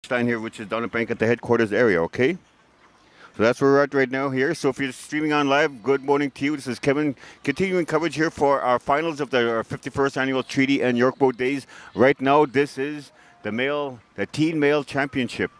finish line here, which is down the bank at the headquarters area, okay? So that's where we're at right now here. So if you're streaming on live, good morning to you. This is Kevin, continuing coverage here for our finals of our 51st annual Treaty and York Boat Days. Right now, this is the teen male championship.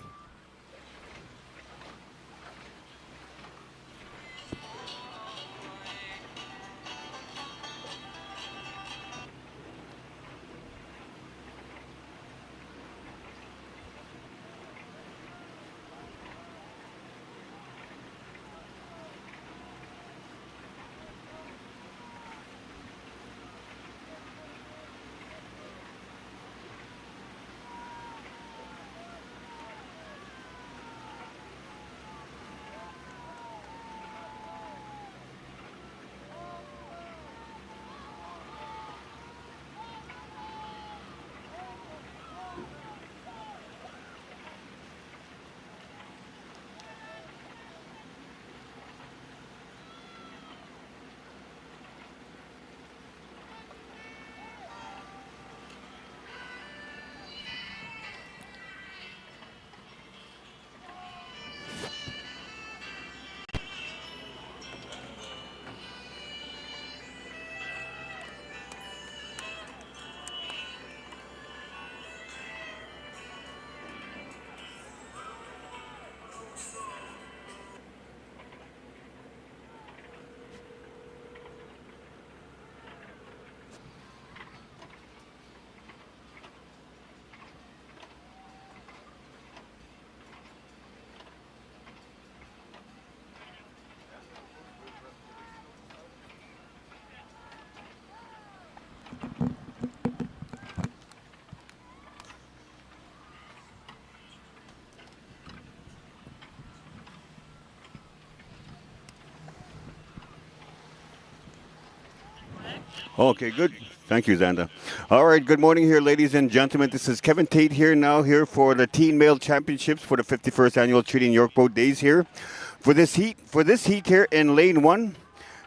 Okay, good. Thank you, Xander. All right, good morning here, ladies and gentlemen. This is Kevin Tate here now here for the Teen Male Championships for the 51st Annual Treaty and York Boat Days here. For this heat here in Lane 1,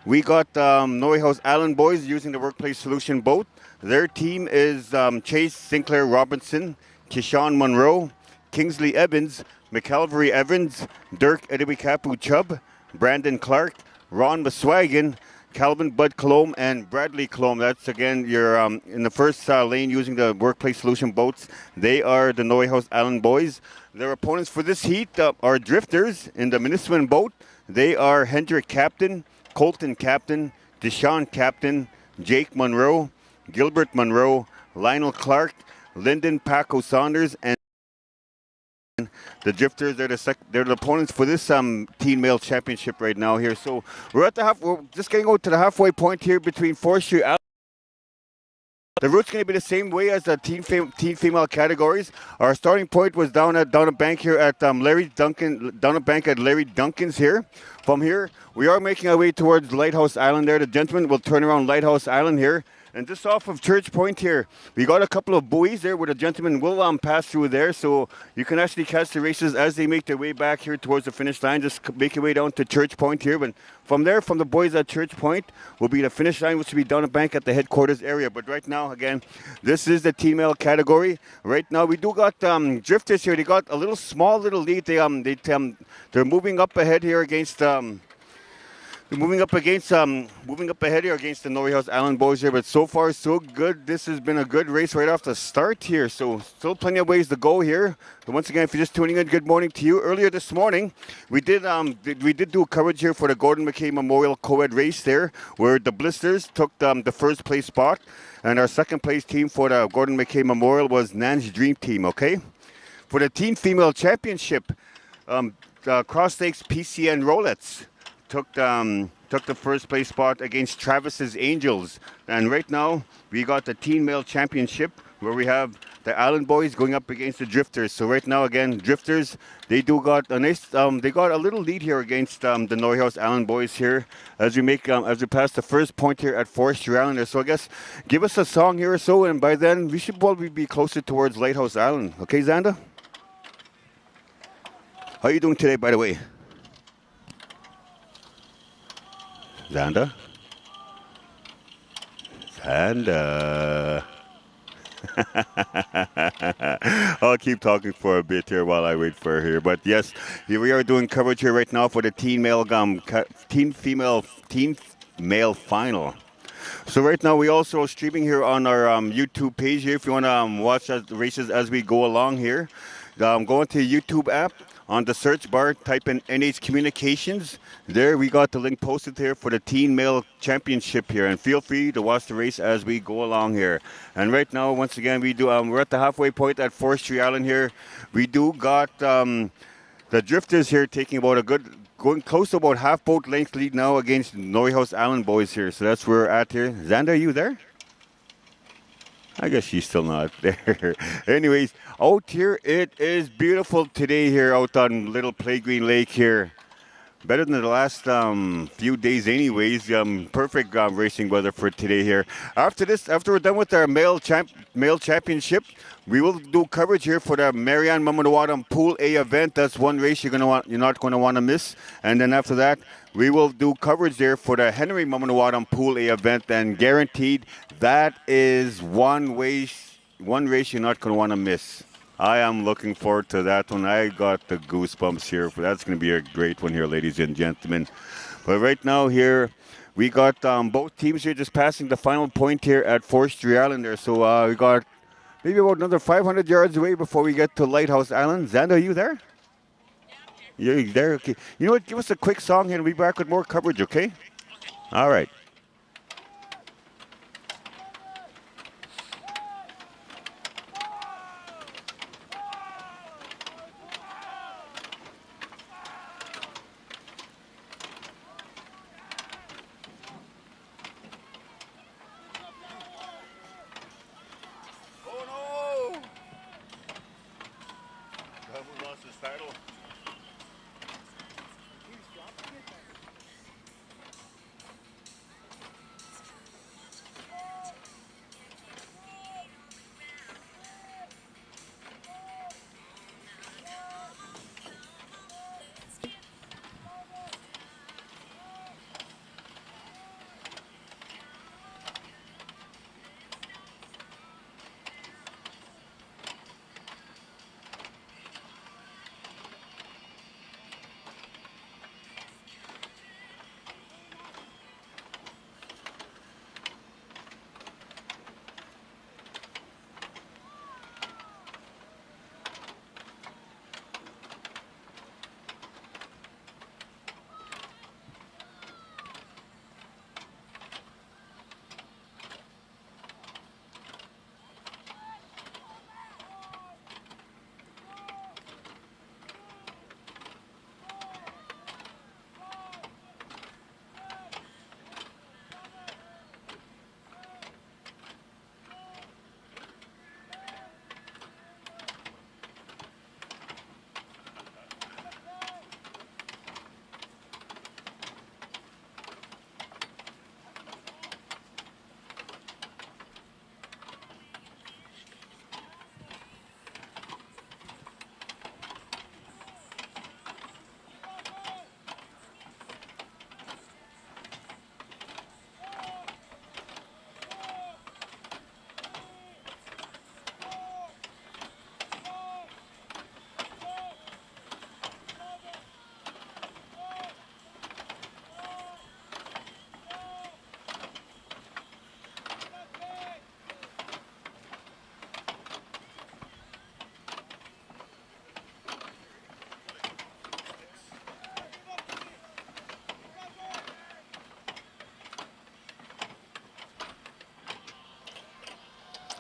we got Lighthouse Island boys using the Workplace Solution boat. Their team is Chase Sinclair Robinson, Kishawn Monroe, Kingsley Evans, McCalvary Evans, Dirk Edewikapu Chubb, Brandon Clark, Ron Maswagan, Calvin Bud Colomb, and Bradley Colomb. That's, again, you're in the first lane using the Workplace Solution boats. They are the Lighthouse Island boys. Their opponents for this heat are Drifters in the Minnesota boat. They are Hendrick Captain, Colton Captain, Deshaun Captain, Jake Monroe, Gilbert Monroe, Lionel Clark, Lyndon Paco Saunders, and the Drifters. They're the opponents for this teen male championship right now here. So we're just getting out to the halfway point here between Forestry Island. The route's going to be the same way as the teen female categories. Our starting point was down a bank here at Larry Duncan's here. From here, we are making our way towards Lighthouse Island there. The gentleman will turn around Lighthouse Island here. And just off of Church Point here, we got a couple of buoys there where the gentleman will pass through there. So you can actually catch the races as they make their way back here towards the finish line. Just make your way down to Church Point here. But from there, from the buoys at Church Point, will be the finish line, which will be down the bank at the headquarters area. But right now, again, this is the teen male category. Right now, we do got Drifters here. They got a small little lead. They're moving up ahead here against. Moving up ahead here against the Lighthouse Island boys here, but so far so good. This has been a good race right off the start here, so still plenty of ways to go here. But once again, if you're just tuning in, good morning to you. Earlier this morning, we did do coverage here for the Gordon McKay Memorial Co-Ed race there, where the Blisters took the first place spot, and our second place team for the Gordon McKay Memorial was Nan's Dream Team. Okay, for the Teen Female Championship, Cross Lakes PCN Rolettes took the first place spot against Travis's Angels. And right now, we got the Teen Male Championship where we have the Island Boys going up against the Drifters. So right now, again, Drifters, they got a little lead here against the Lighthouse Island Boys here as we pass the first point here at Forestry Island. So I guess give us a song here or so, and by then we should probably be closer towards Lighthouse Island. Okay, Xander? How are you doing today, by the way? Xander? I'll keep talking for a bit here while I wait for her here. But yes, here we are doing coverage here right now for the teen male final. So right now we also are streaming here on our YouTube page here. If you want to watch the races as we go along here, go into the YouTube app. On the search bar, type in NH Communications. There we got the link posted here for the Teen Male Championship here. And feel free to watch the race as we go along here. And right now, once again, we're at the halfway point at Forestry Island here. We do got the drifters here taking about going close to about half boat length lead now against Lighthouse Island boys here. So that's where we're at here. Xander, are you there? I guess she's still not there. Anyways, out here, it is beautiful today here out on Little Play Green Lake here. Better than the last few days anyways. Perfect racing weather for today here. After we're done with our male championship, we will do coverage here for the Marianne Mamanuadam Pool A event. That's one race you're not going to want to miss. And then after that, we will do coverage there for the Henry Mamanuadam Pool A event, and guaranteed that is one race you're not going to want to miss. I am looking forward to that one. I got the goosebumps here. That's going to be a great one here, ladies and gentlemen. But right now here, we got both teams here just passing the final point here at Forestry Island there. So we got maybe about another 500 yards away before we get to Lighthouse Island. Xander, are you there? You're there? Okay. You know what? Give us a quick song here and we'll be back with more coverage, okay? All right.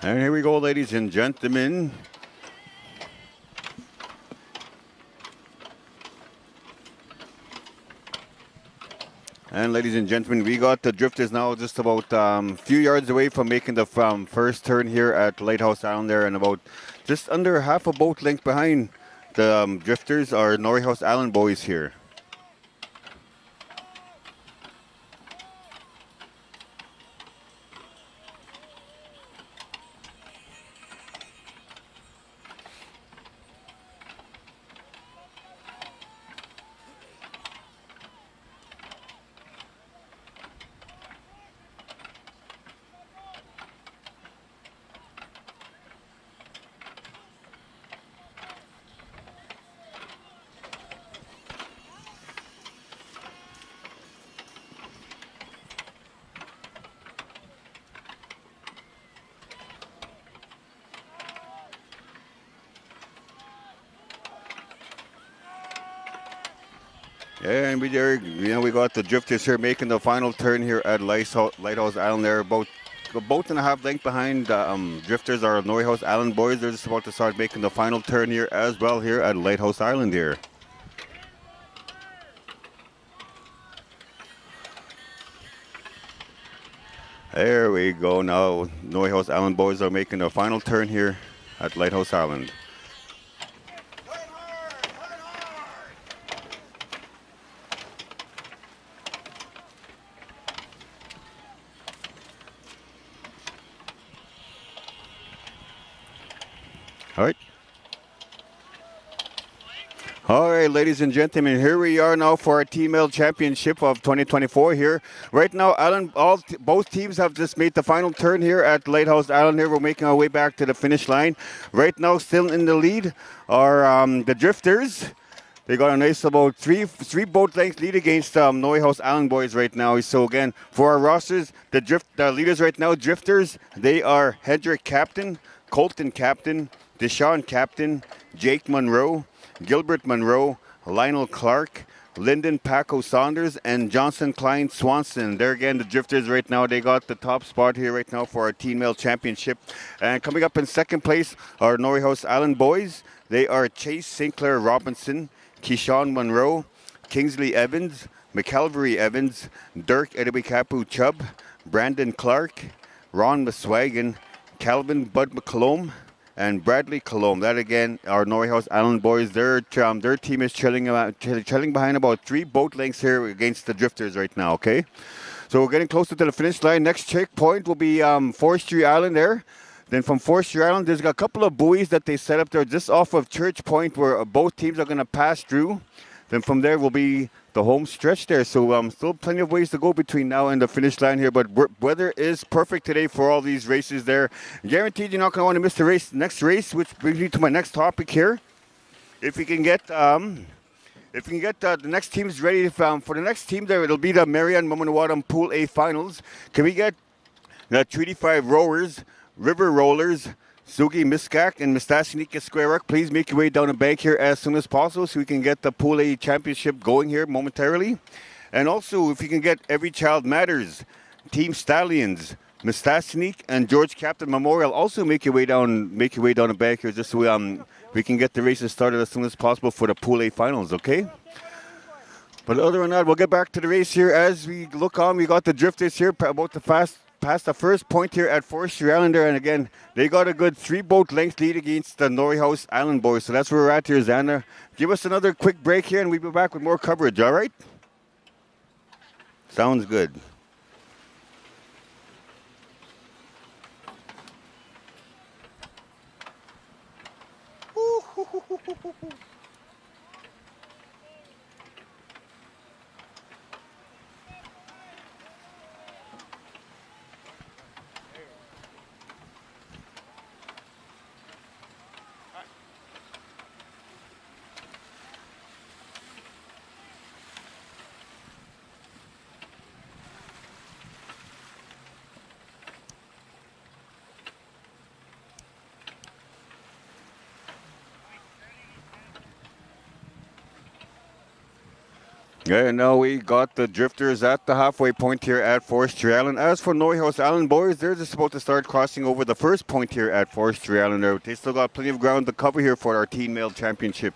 And here we go, ladies and gentlemen. And ladies and gentlemen, we got the drifters now just about a few yards away from making the first turn here at Lighthouse Island there, and about just under half a boat length behind the drifters are Lighthouse Island boys here. And we there, we got the drifters here making the final turn here at Lighthouse Island. They're about a boat and a half length behind drifters are Norway Island boys. They're just about to start making the final turn here as well here at Lighthouse Island here. There we go now. Norway Island boys are making their final turn here at Lighthouse Island. All right. All right, ladies and gentlemen, here we are now for our Team L Championship of 2024 here. Right now, both teams have just made the final turn here at Lighthouse Island here. We're making our way back to the finish line. Right now, still in the lead are the Drifters. They got a nice about three boat lengths lead against Norway Island boys right now. So again, for our rosters, the leaders right now, Drifters, they are Hedrick captain, Colton captain, Deshaun captain, Jake Monroe, Gilbert Monroe, Lionel Clark, Lyndon Paco Saunders, and Johnson Klein Swanson. There again, the Drifters right now, they got the top spot here right now for our Team L Championship. And coming up in second place are Norway Island boys. They are Chase Sinclair Robinson, Keyshawn Monroe, Kingsley Evans, McCalvary Evans, Dirk Edewikapu Chubb, Brandon Clark, Ron Maswagan, Calvin Bud McColomb, and Bradley Colomb. That again are Norway Island boys. Their team is trailing behind about 3 boat lengths here against the Drifters right now. Okay, so we're getting closer to the finish line. Next checkpoint will be Forestry Island there. Then from Forestry Island, there's a couple of buoys that they set up there just off of Church Point where both teams are going to pass through. Then from there will be the home stretch there. So still plenty of ways to go between now and the finish line here. But weather is perfect today for all these races there. Guaranteed you're not going to want to miss the next race, which brings me to my next topic here. If we can get the next teams ready for the next team there, it'll be the Marian Mamanuwadam Pool A Finals. Can we get the Treaty 5 rowers, River Rollers, Sugi Miskak and Mistasinika Square Rock, please make your way down the bank here as soon as possible so we can get the Pool A Championship going here momentarily. And also, if you can get Every Child Matters, Team Stallions, Mistasinik and George Captain Memorial, also make your way down the bank here just so we can get the races started as soon as possible for the Pool A Finals, okay? But other than that, we'll get back to the race here as we look on. We got the Drifters here about to past the first point here at Forestry Island there, and again, they got a good 3 boat length lead against the Norway Island boys. So that's where we're at here, Xander. Give us another quick break here, and we'll be back with more coverage, all right? Sounds good. Yeah, now we got the Drifters at the halfway point here at Forestry Island. As for Norway Island boys, they're just about to start crossing over the first point here at Forestry Island. They still got plenty of ground to cover here for our Teen Male Championship.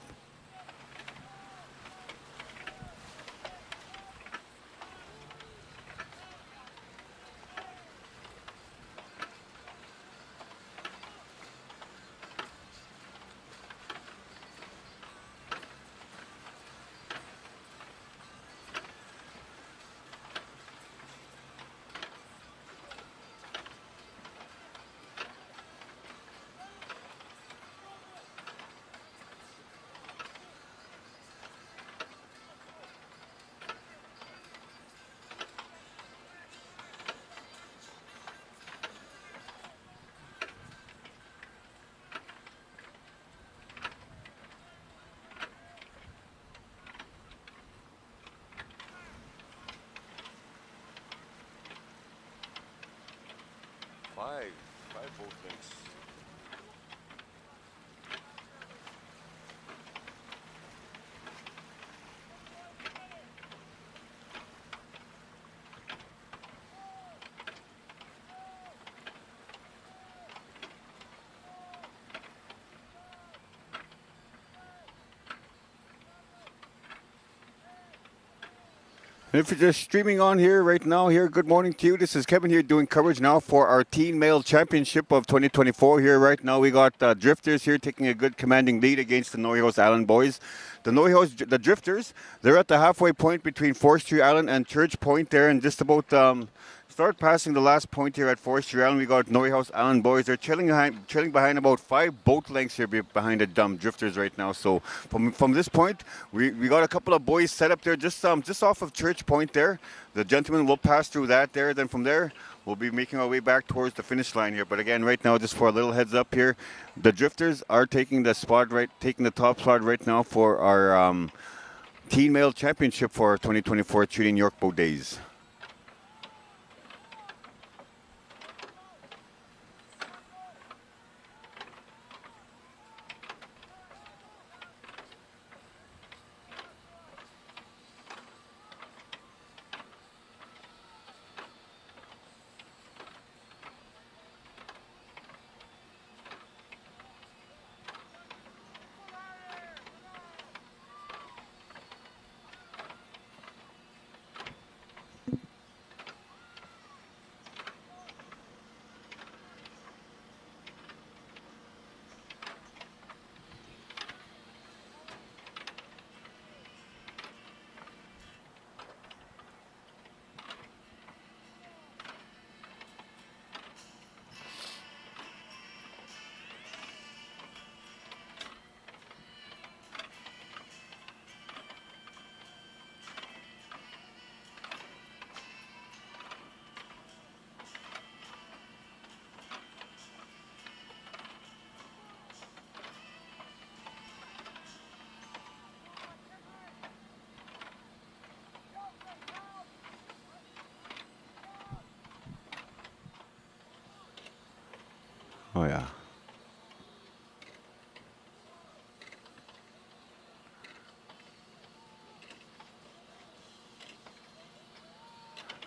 Five boat lengths. And if you're just streaming on here right now, here, good morning to you. This is Kevin here doing coverage now for our Teen Male Championship of 2024 here. Right now we got Drifters here taking a good commanding lead against the Northhouse Island boys. The Drifters, they're at the halfway point between Forestry Island and Church Point there, and just about start passing the last point here at Forestry Island. We got Northhouse Island boys. They're trailing behind about 5 boat lengths here behind the Drifters right now. So from this point, we got a couple of boys set up there just off of Church Point there. The gentleman will pass through that there. Then from there, we'll be making our way back towards the finish line here. But again, right now, just for a little heads up here, the Drifters are taking the top spot right now for our Teen Male Championship for 2024 Treating York Boat Days. Oh, yeah.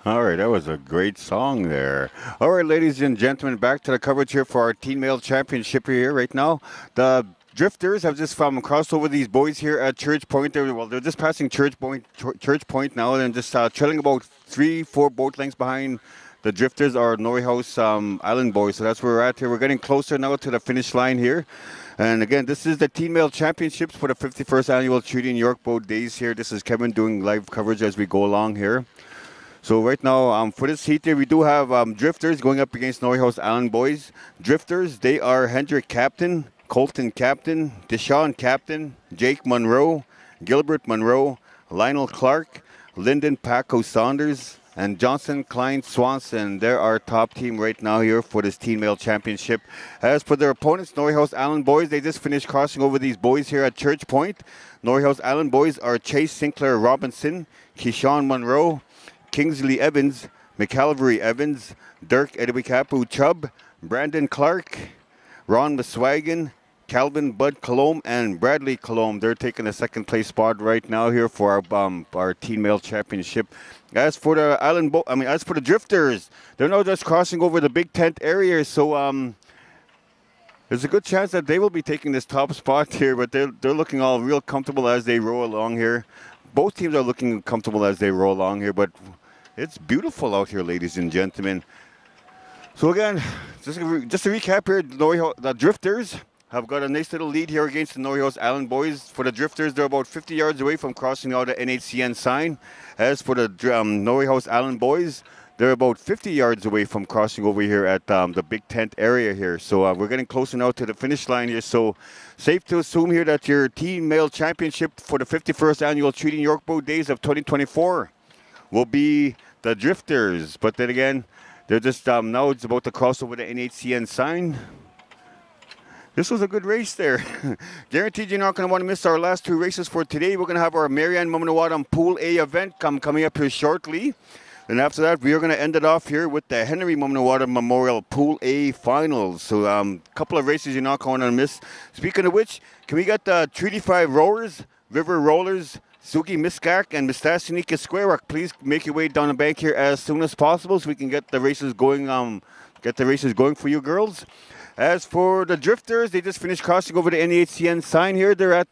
All right, that was a great song there. All right, ladies and gentlemen, back to the coverage here for our Teen Male Championship here right now. The Drifters have just crossed over these boys here at Church Point. They're just passing Church Point now, and just trailing about 3-4 boat lengths behind the Drifters are Northhouse Island boys. So that's where we're at here. We're getting closer now to the finish line here. And again, this is the Teen Male Championships for the 51st Annual Treating York Boat Days here. This is Kevin doing live coverage as we go along here. So right now, for this heat here, we do have Drifters going up against Northhouse Island boys. Drifters, they are Hendrick Captain, Colton Captain, Deshaun Captain, Jake Monroe, Gilbert Monroe, Lionel Clark, Lyndon Paco Saunders, and Johnson Klein Swanson. They're our top team right now here for this Teen Male Championship. As for their opponents, Northhouse Island boys, they just finished crossing over these boys here at Church Point. Northhouse Island boys are Chase Sinclair Robinson, Keyshawn Monroe, Kingsley Evans, McCalvary Evans, Dirk Edwikapu Chubb, Brandon Clark, Ron Maswagan, Calvin Bud Colomb, and Bradley Colomb. They're taking the second place spot right now here for our Teen Male Championship. As for the as for the Drifters, they're now just crossing over the big tent area, so there's a good chance that they will be taking this top spot here, but they're looking all real comfortable as they roll along here. Both teams are looking comfortable as they roll along here, but it's beautiful out here, ladies and gentlemen. So again, just to recap here, the Drifters have got a nice little lead here against the Northhouse Island boys. For the Drifters, they're about 50 yards away from crossing out the NHCN sign. As for the Northhouse Island boys, they're about 50 yards away from crossing over here at the big tent area here. So we're getting closer now to the finish line here. So safe to assume here that your Teen Male Championship for the 51st Annual Treating York Boat Days of 2024 will be the Drifters. But then again, they're just now it's about to cross over the NHCN sign. This was a good race there. Guaranteed you're not going to want to miss our last 2 races for today. We're going to have our Marianne Mumnawadam Pool A event coming up here shortly. And after that, we are going to end it off here with the Henry Mumnawadam Memorial Pool A Finals. So a couple of races you're not going to miss. Speaking of which, can we get the Treaty 5 Rowers, River Rollers, Sugi Miskak, and Mistassinika Square Rock? Please make your way down the bank here as soon as possible so we can get the races going for you girls. As for the drifters, they just finished crossing over the NHCN sign here. They're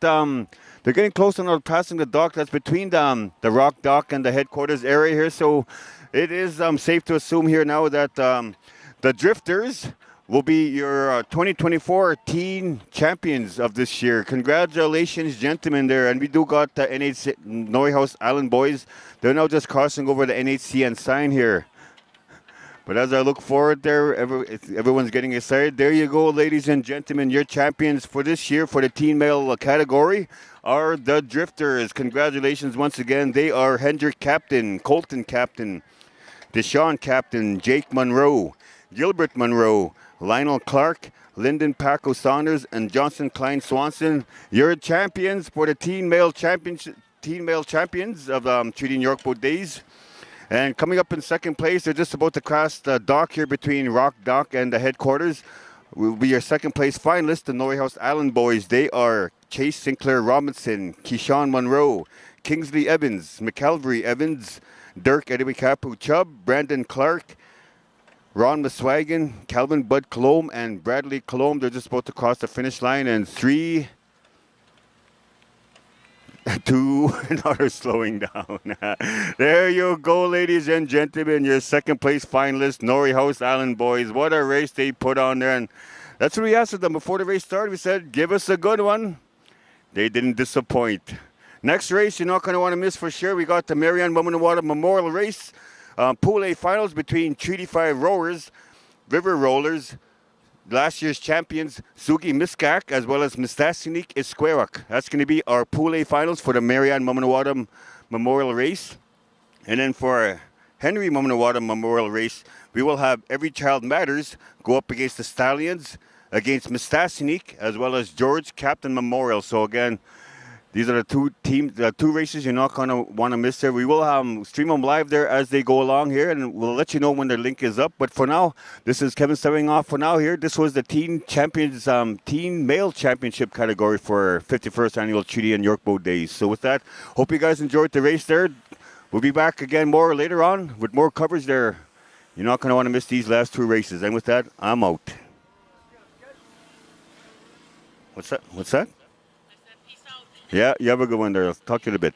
getting close on passing the dock that's between the rock dock and the headquarters area here. So it is safe to assume here now that the drifters will be your 2024 teen champions of this year. Congratulations, gentlemen, there. And we do got the Lighthouse Island boys. They're now just crossing over the NHCN sign here. But as I look forward there, everyone's getting excited. There you go, ladies and gentlemen. Your champions for this year for the teen male category are the drifters. Congratulations once again. They are Hendrick Captain, Colton Captain, Deshaun Captain, Jake Monroe, Gilbert Monroe, Lionel Clark, Lyndon Paco Saunders, and Johnson Klein Swanson. Your champions for the teen male champions of Treaty New York Boat Days. And coming up in second place, they're just about to cross the dock here between Rock Dock and the headquarters. Will be your second place finalists, the Lighthouse Island boys. They are Chase Sinclair Robinson, Keyshawn Monroe, Kingsley Evans, McCalvary Evans, Dirk Edwikapu Chubb, Brandon Clark, Ron Maswagan, Calvin Bud Colomb, and Bradley Colomb. They're just about to cross the finish line. And 3, 2, now they're slowing down. There you go, ladies and gentlemen. Your second place finalists, Lighthouse Island boys. What a race they put on there. And that's what we asked of them before the race started. We said, give us a good one. They didn't disappoint. Next race, you're not going to want to miss for sure. We got the Marianne Women in Water Memorial Race. Pool A finals between Treaty 5 rowers, River Rollers, last year's champions, Sugi Miskak, as well as Mistasinik Isquerak. That's going to be our Pool A finals for the Marianne Mumanawadam Memorial Race. And then for Henry Mumanawadam Memorial Race, we will have Every Child Matters go up against the Stallions, against Mistasinik, as well as George Captain Memorial. So again, these are the two races you're not going to want to miss there. We will stream them live there as they go along here, and we'll let you know when their link is up. But for now, this is Kevin starting off for now here. This was the teen male championship category for 51st annual Treaty and York Boat Days. So with that, hope you guys enjoyed the race there. We'll be back again more later on with more coverage there. You're not going to want to miss these last 2 races. And with that, I'm out. What's that? Yeah, you have a good one there. I'll talk to you in a bit.